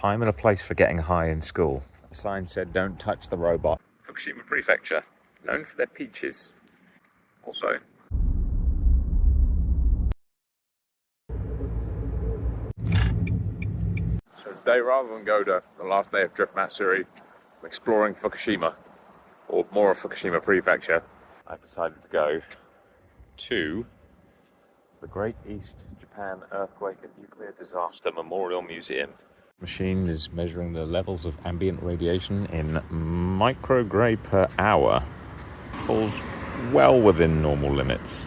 time and a place for getting high in school. The sign said, "Don't touch the robot." Fukushima Prefecture, known for their peaches. Also, so today, rather than go to the last day of Drift Matsuri, I'm exploring Fukushima, or more of Fukushima Prefecture. I've decided to go to the Great East Japan Earthquake and Nuclear Disaster Memorial Museum. The machine is measuring the levels of ambient radiation in microgray per hour. Falls well within normal limits.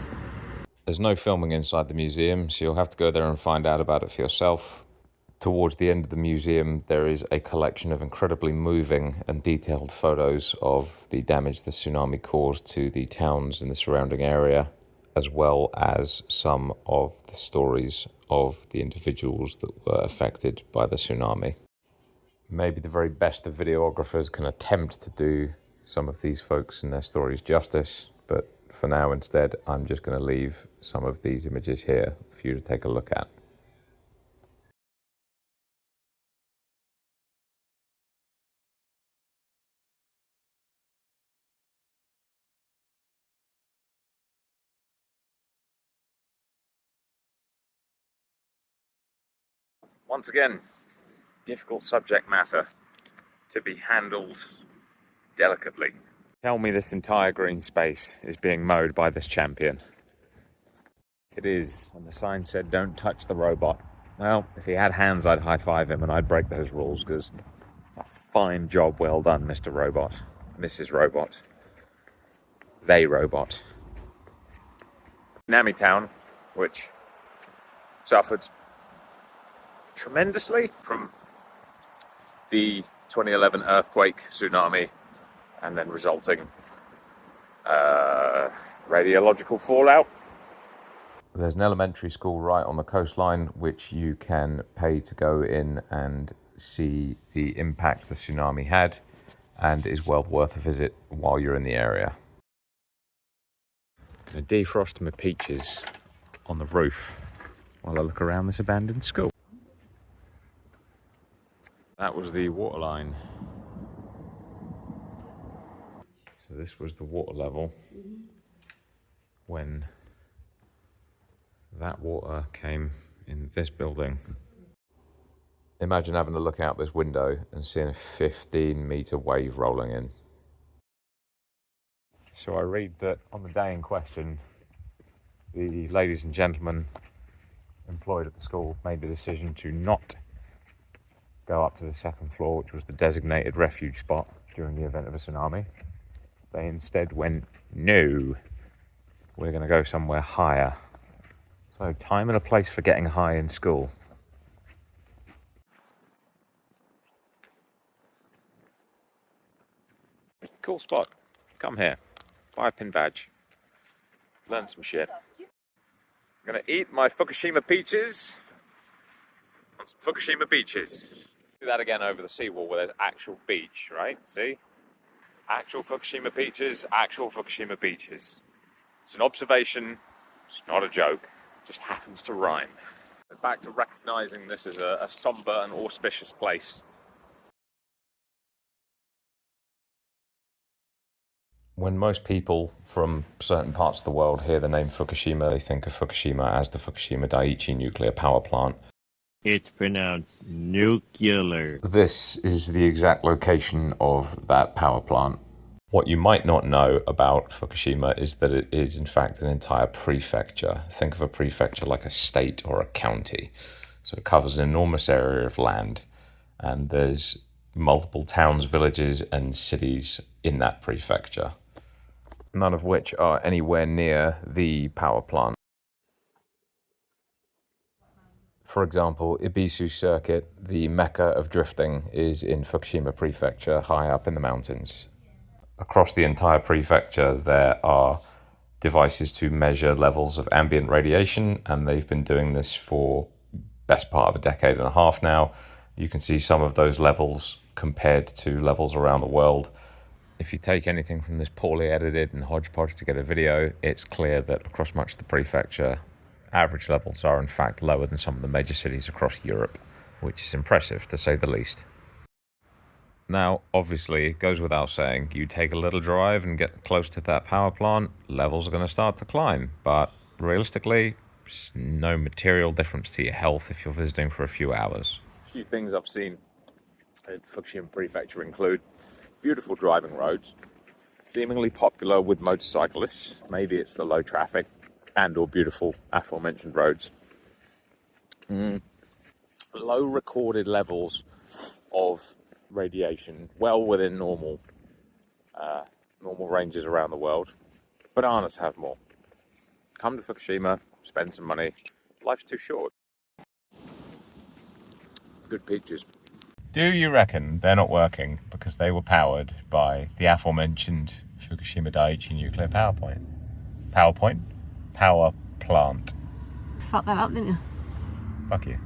There's no filming inside the museum, so you'll have to go there and find out about it for yourself. Towards the end of the museum, there is a collection of incredibly moving and detailed photos of the damage the tsunami caused to the towns in the surrounding area, as well as some of the stories of the individuals that were affected by the tsunami. Maybe the very best of videographers can attempt to do some of these folks and their stories justice, but for now instead I'm just going to leave some of these images here for you to take a look at. Once again, difficult subject matter to be handled delicately. Tell me this entire green space is being mowed by this champion. It is, and the sign said, "Don't touch the robot." Well, if he had hands, I'd high-five him and I'd break those rules, because it's a fine job well done, Mr. Robot, Mrs. Robot, they robot. Nami Town, which suffered tremendously from the 2011 earthquake, tsunami, and then resulting radiological fallout. There's an elementary school right on the coastline which you can pay to go in and see the impact the tsunami had, and is well worth a visit while you're in the area. I'm going to defrost my peaches on the roof while I look around this abandoned school. That was the water line. So this was the water level when that water came in this building. Imagine having to look out this window and seeing a 15-metre wave rolling in. So I read that on the day in question, the ladies and gentlemen employed at the school made the decision to not go up to the second floor, which was the designated refuge spot during the event of a tsunami. They instead went, "No, we're going to go somewhere higher." So, time and a place for getting high in school. Cool spot. Come here. Buy a pin badge. Learn some shit. I'm going to eat my Fukushima peaches on some Fukushima beaches. Do that again over the seawall where there's actual beach, right? See? Actual Fukushima peaches, actual Fukushima beaches. It's an observation, it's not a joke, it just happens to rhyme. Back to recognising this as a sombre and auspicious place. When most people from certain parts of the world hear the name Fukushima, they think of Fukushima as the Fukushima Daiichi nuclear power plant. It's pronounced nuclear. This is the exact location of that power plant. What you might not know about Fukushima is that it is in fact an entire prefecture. Think of a prefecture like a state or a county. So it covers an enormous area of land, and there's multiple towns, villages and cities in that prefecture, none of which are anywhere near the power plant. For example, Ibisu Circuit, the mecca of drifting, is in Fukushima Prefecture, high up in the mountains. Across the entire prefecture, there are devices to measure levels of ambient radiation, and they've been doing this for best part of a decade and a half now. You can see some of those levels compared to levels around the world. If you take anything from this poorly edited and hodgepodge together video, it's clear that across much of the prefecture, average levels are in fact lower than some of the major cities across Europe. which is impressive to say the least. Now, obviously, it goes without saying, you take a little drive and get close to that power plant, levels are going to start to climb, but realistically, there's no material difference to your health if you're visiting for a few hours. A few things I've seen in Fukushima Prefecture include beautiful driving roads, seemingly popular with motorcyclists. Maybe it's the low traffic and or beautiful aforementioned roads. Low recorded levels of radiation, well within normal ranges around the world. Bananas have more. Come to Fukushima, spend some money. Life's too short. Good pictures. Do you reckon they're not working because they were powered by the aforementioned Fukushima Daiichi nuclear power plant? Power plant. Fuck that up, didn't you? Fuck you.